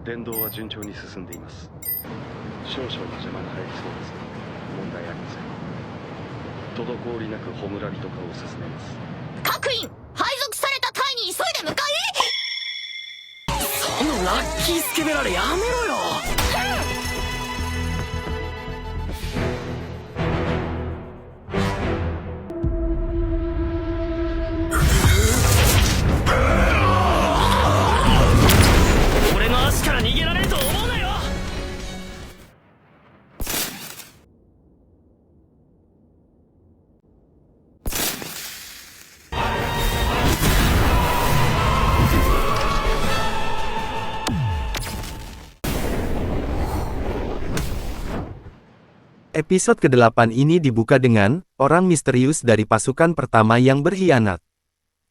伝道は順調に進んでいます。少々の邪魔が入りそうですが、問題ありません。滞りなく葬らびとかを進めます。各員、配属された隊に急いで向かえ。そのラッキースケベラレやめろよ。俺の足から逃げられると思うなよ。Episode ke-8 ini dibuka dengan orang misterius dari pasukan pertama yang berkhianat.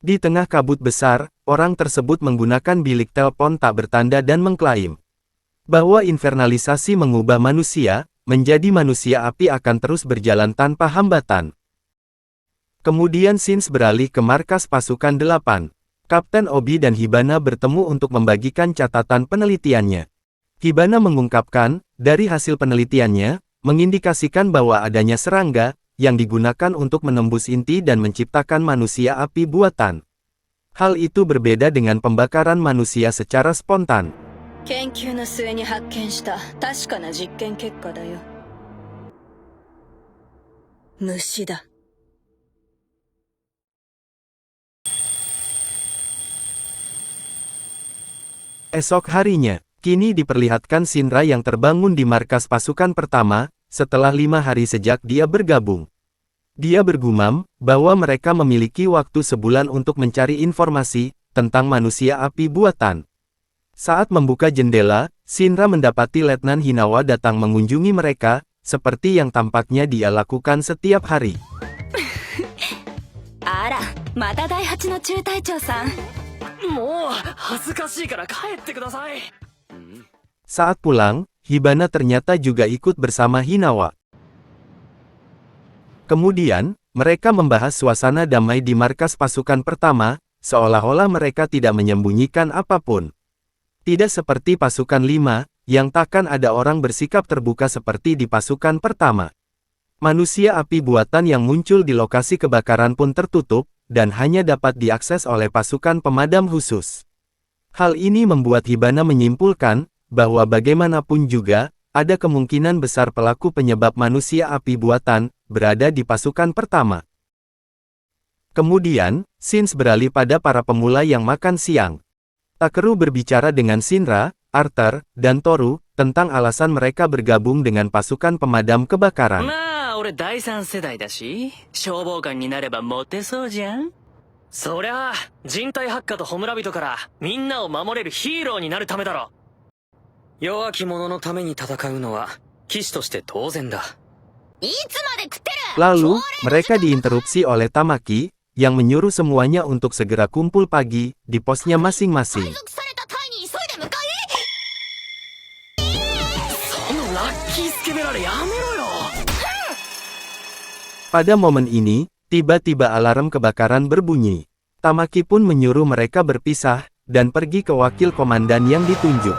Di tengah kabut besar, orang tersebut menggunakan bilik telepon tak bertanda dan mengklaim bahwa invernalisasi mengubah manusia menjadi manusia api akan terus berjalan tanpa hambatan. Kemudian Sins beralih ke markas pasukan 8. Kapten Obi dan Hibana bertemu untuk membagikan catatan penelitiannya. Hibana mengungkapkan, dari hasil penelitiannya, mengindikasikan bahwa adanya serangga yang digunakan untuk menembus inti dan menciptakan manusia api buatan. Hal itu berbeda dengan pembakaran manusia secara spontan. 研究の末に発見した確かな実験結果だよ。虫だ。Esok harinya, kini diperlihatkan Shinra yang terbangun di markas pasukan pertama, setelah 5 hari sejak dia bergabung. Dia bergumam, bahwa mereka memiliki waktu sebulan untuk mencari informasi, tentang manusia api buatan. Saat membuka jendela, Shinra mendapati Letnan Hinawa datang mengunjungi mereka, seperti yang tampaknya dia lakukan setiap hari. Ara, mata Daihachi no Chūtaichou-san. Saat pulang, Hibana ternyata juga ikut bersama Hinawa. Kemudian, mereka membahas suasana damai di markas pasukan pertama, seolah-olah mereka tidak menyembunyikan apapun. Tidak seperti pasukan 5, yang takkan ada orang bersikap terbuka seperti di pasukan pertama. Manusia api buatan yang muncul di lokasi kebakaran pun tertutup, dan hanya dapat diakses oleh pasukan pemadam khusus. Hal ini membuat Hibana menyimpulkan, bahwa bagaimanapun juga, ada kemungkinan besar pelaku penyebab manusia api buatan, berada di pasukan pertama. Kemudian, Sins beralih pada para pemula yang makan siang. Takeru berbicara dengan Shinra, Arthur, dan Toru, tentang alasan mereka bergabung dengan pasukan pemadam kebakaran. Lalu, mereka diinterupsi oleh Tamaki, yang menyuruh semuanya untuk segera kumpul pagi, di posnya masing-masing. Pada momen ini, tiba-tiba alarm kebakaran berbunyi. Tamaki pun menyuruh mereka berpisah, dan pergi ke wakil komandan yang ditunjuk.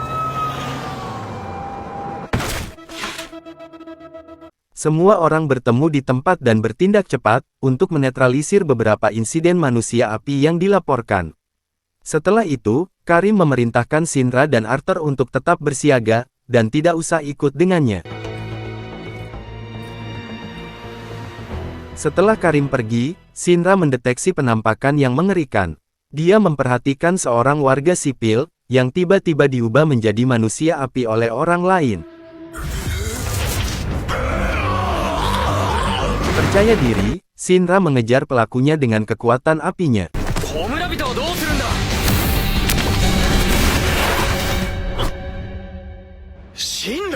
Semua orang bertemu di tempat dan bertindak cepat, untuk menetralisir beberapa insiden manusia api yang dilaporkan. Setelah itu, Karim memerintahkan Shinra dan Arthur untuk tetap bersiaga, dan tidak usah ikut dengannya. Setelah Karim pergi, Shinra mendeteksi penampakan yang mengerikan. Dia memperhatikan seorang warga sipil, yang tiba-tiba diubah menjadi manusia api oleh orang lain. Percaya diri, Shinra mengejar pelakunya dengan kekuatan apinya.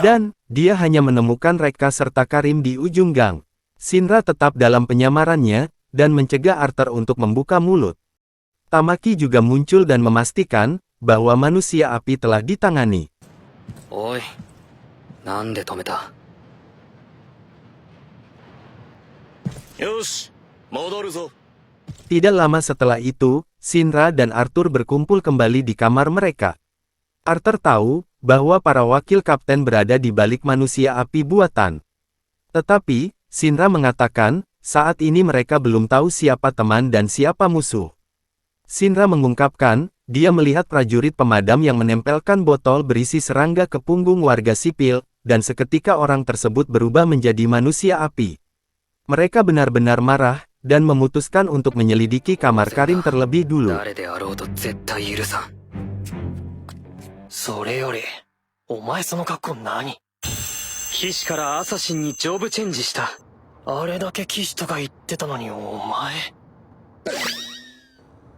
Dan, dia hanya menemukan Rekka serta Karim di ujung gang. Shinra tetap dalam penyamarannya, dan mencegah Arthur untuk membuka mulut. Tamaki juga muncul dan memastikan, bahwa manusia api telah ditangani. Oi, nande tometa? Tidak lama setelah itu, Shinra dan Arthur berkumpul kembali di kamar mereka. Arthur tahu, bahwa para wakil kapten berada di balik manusia api buatan. Tetapi, Shinra mengatakan, saat ini mereka belum tahu siapa teman dan siapa musuh. Shinra mengungkapkan, dia melihat prajurit pemadam yang menempelkan botol berisi serangga ke punggung warga sipil, dan seketika orang tersebut berubah menjadi manusia api. Mereka benar-benar marah, dan memutuskan untuk menyelidiki kamar Karim terlebih dulu. 誰であろうと絶対許さん。それより、お前その格好何？騎士からアサシンにジョブチェンジした。あれだけ騎士とか言ってたのにお前。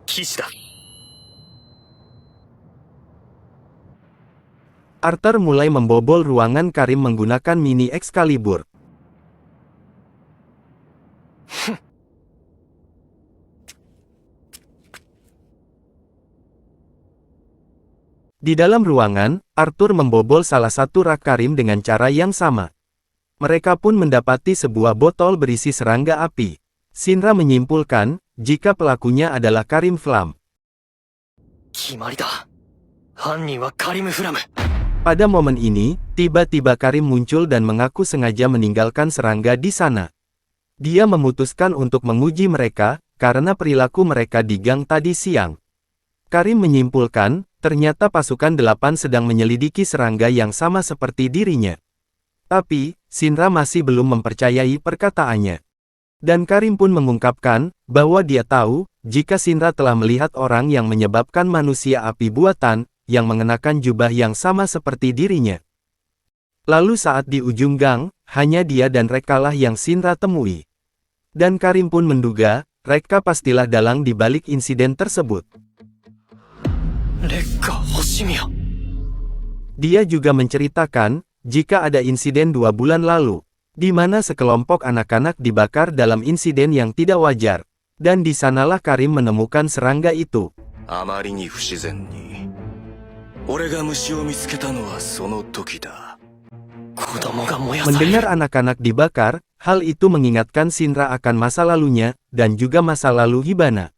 騎士だ。Arthur mulai membobol ruangan Karim menggunakan mini Excalibur. Di dalam ruangan, Arthur membobol salah satu rak Karim dengan cara yang sama. Mereka pun mendapati sebuah botol berisi serangga api. Shinra menyimpulkan, jika pelakunya adalah Karim Flam. 決まりだ。犯人はカリムフラム。 Pada momen ini, tiba-tiba Karim muncul dan mengaku sengaja meninggalkan serangga di sana. Dia memutuskan untuk menguji mereka, karena perilaku mereka di gang tadi siang. Karim menyimpulkan, ternyata pasukan 8 sedang menyelidiki serangga yang sama seperti dirinya. Tapi, Shinra masih belum mempercayai perkataannya. Dan Karim pun mengungkapkan, bahwa dia tahu, jika Shinra telah melihat orang yang menyebabkan manusia api buatan, yang mengenakan jubah yang sama seperti dirinya. Lalu saat di ujung gang, hanya dia dan Rekka lah yang Shinra temui. Dan Karim pun menduga, Rekka pastilah dalang di balik insiden tersebut. Rekka Hoshimiya. Dia juga menceritakan, jika ada insiden 2 bulan lalu, di mana sekelompok anak-anak dibakar dalam insiden yang tidak wajar, dan di sanalah Karim menemukan serangga itu. あまりに不自然に俺が虫を見つけたのはその時だ。 子供が燃やされる。 Mendengar anak-anak dibakar, hal itu mengingatkan Shinra akan masa lalunya, dan juga masa lalu Hibana.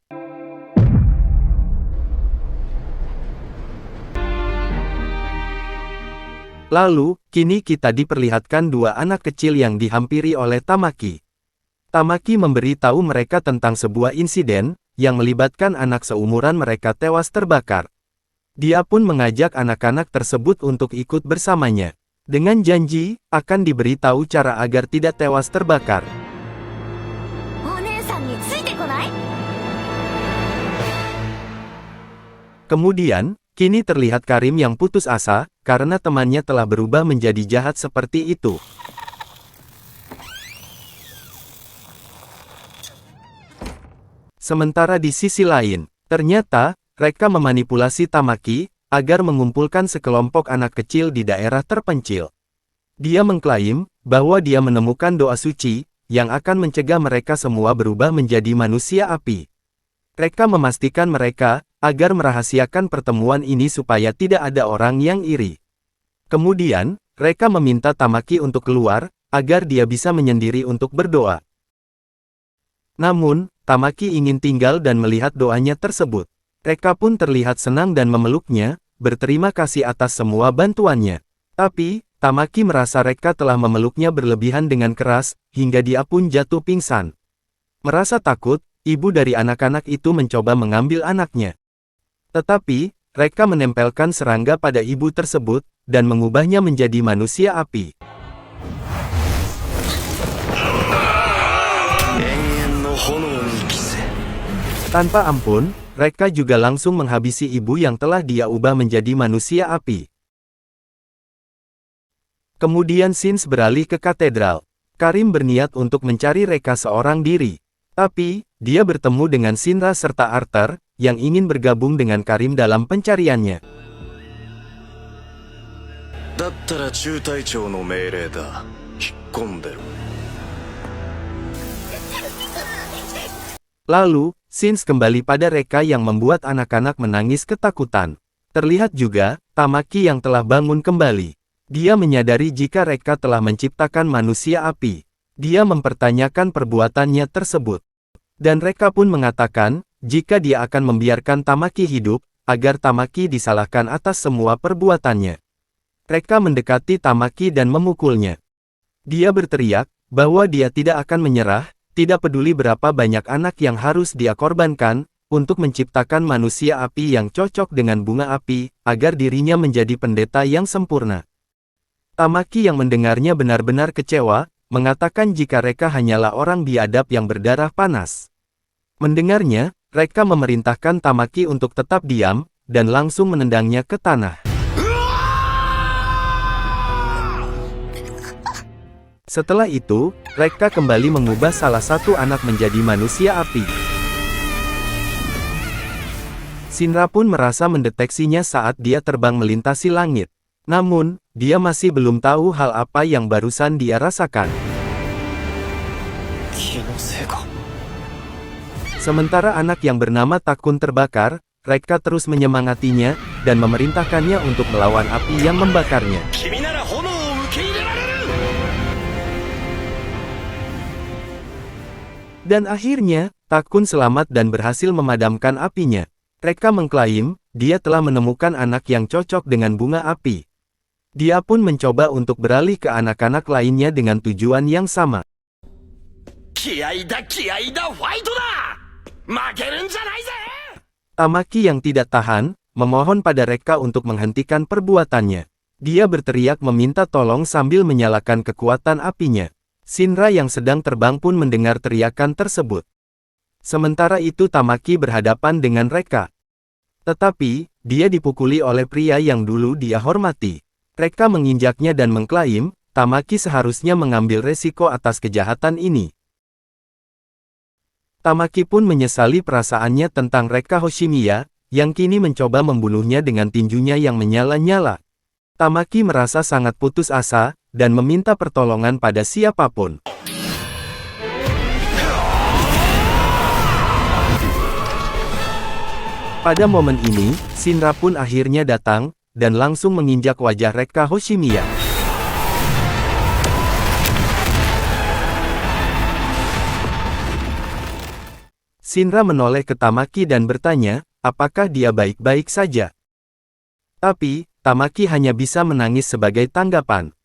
Lalu, kini kita diperlihatkan 2 anak kecil yang dihampiri oleh Tamaki. Tamaki memberi tahu mereka tentang sebuah insiden, yang melibatkan anak seumuran mereka tewas terbakar. Dia pun mengajak anak-anak tersebut untuk ikut bersamanya. Dengan janji, akan diberitahu cara agar tidak tewas terbakar. Kemudian, kini terlihat Karim yang putus asa, karena temannya telah berubah menjadi jahat seperti itu. Sementara di sisi lain, ternyata, Rekka memanipulasi Tamaki, agar mengumpulkan sekelompok anak kecil di daerah terpencil. Dia mengklaim, bahwa dia menemukan doa suci, yang akan mencegah mereka semua berubah menjadi manusia api. Rekka memastikan mereka, agar merahasiakan pertemuan ini supaya tidak ada orang yang iri. Kemudian, Rekka meminta Tamaki untuk keluar, agar dia bisa menyendiri untuk berdoa. Namun, Tamaki ingin tinggal dan melihat doanya tersebut. Rekka pun terlihat senang dan memeluknya, berterima kasih atas semua bantuannya. Tapi, Tamaki merasa Rekka telah memeluknya berlebihan dengan keras, hingga dia pun jatuh pingsan. Merasa takut, ibu dari anak-anak itu mencoba mengambil anaknya. Tetapi, Rekka menempelkan serangga pada ibu tersebut, dan mengubahnya menjadi manusia api. Tanpa ampun, Rekka juga langsung menghabisi ibu yang telah dia ubah menjadi manusia api. Kemudian Shinra beralih ke katedral. Karim berniat untuk mencari Rekka seorang diri. Tapi, dia bertemu dengan Shinra serta Arthur, yang ingin bergabung dengan Karim dalam pencariannya. だったら中隊長の命令だ。引っ込んでろ。 Lalu, Shinra kembali pada Rekka yang membuat anak-anak menangis ketakutan. Terlihat juga, Tamaki yang telah bangun kembali. Dia menyadari jika Rekka telah menciptakan manusia api. Dia mempertanyakan perbuatannya tersebut. Dan Rekka pun mengatakan, jika dia akan membiarkan Tamaki hidup, agar Tamaki disalahkan atas semua perbuatannya. Reka mendekati Tamaki dan memukulnya. Dia berteriak bahwa dia tidak akan menyerah, tidak peduli berapa banyak anak yang harus dia korbankan, untuk menciptakan manusia api yang cocok dengan bunga api, agar dirinya menjadi pendeta yang sempurna. Tamaki yang mendengarnya benar-benar kecewa, mengatakan jika Reka hanyalah orang biadab yang berdarah panas. Mendengarnya, Reka memerintahkan Tamaki untuk tetap diam, dan langsung menendangnya ke tanah. Setelah itu, Reka kembali mengubah salah satu anak menjadi manusia api. Shinra pun merasa mendeteksinya saat dia terbang melintasi langit. Namun, dia masih belum tahu hal apa yang barusan dia rasakan. Sementara anak yang bernama Takun terbakar, Reka terus menyemangatinya, dan memerintahkannya untuk melawan api yang membakarnya. Dan akhirnya, Takun selamat dan berhasil memadamkan apinya. Reka mengklaim, dia telah menemukan anak yang cocok dengan bunga api. Dia pun mencoba untuk beralih ke anak-anak lainnya dengan tujuan yang sama. Tamaki yang tidak tahan, memohon pada Reka untuk menghentikan perbuatannya. Dia berteriak meminta tolong sambil menyalakan kekuatan apinya. Shinra yang sedang terbang pun mendengar teriakan tersebut. Sementara itu Tamaki berhadapan dengan Reka. Tetapi, dia dipukuli oleh pria yang dulu dia hormati. Reka menginjaknya dan mengklaim, Tamaki seharusnya mengambil resiko atas kejahatan ini. Tamaki pun menyesali perasaannya tentang Reka Hoshimiya, yang kini mencoba membunuhnya dengan tinjunya yang menyala-nyala. Tamaki merasa sangat putus asa, dan meminta pertolongan pada siapapun. Pada momen ini, Shinra pun akhirnya datang, dan langsung menginjak wajah Reka Hoshimiya. Shinra menoleh ke Tamaki dan bertanya, apakah dia baik-baik saja. Tapi, Tamaki hanya bisa menangis sebagai tanggapan.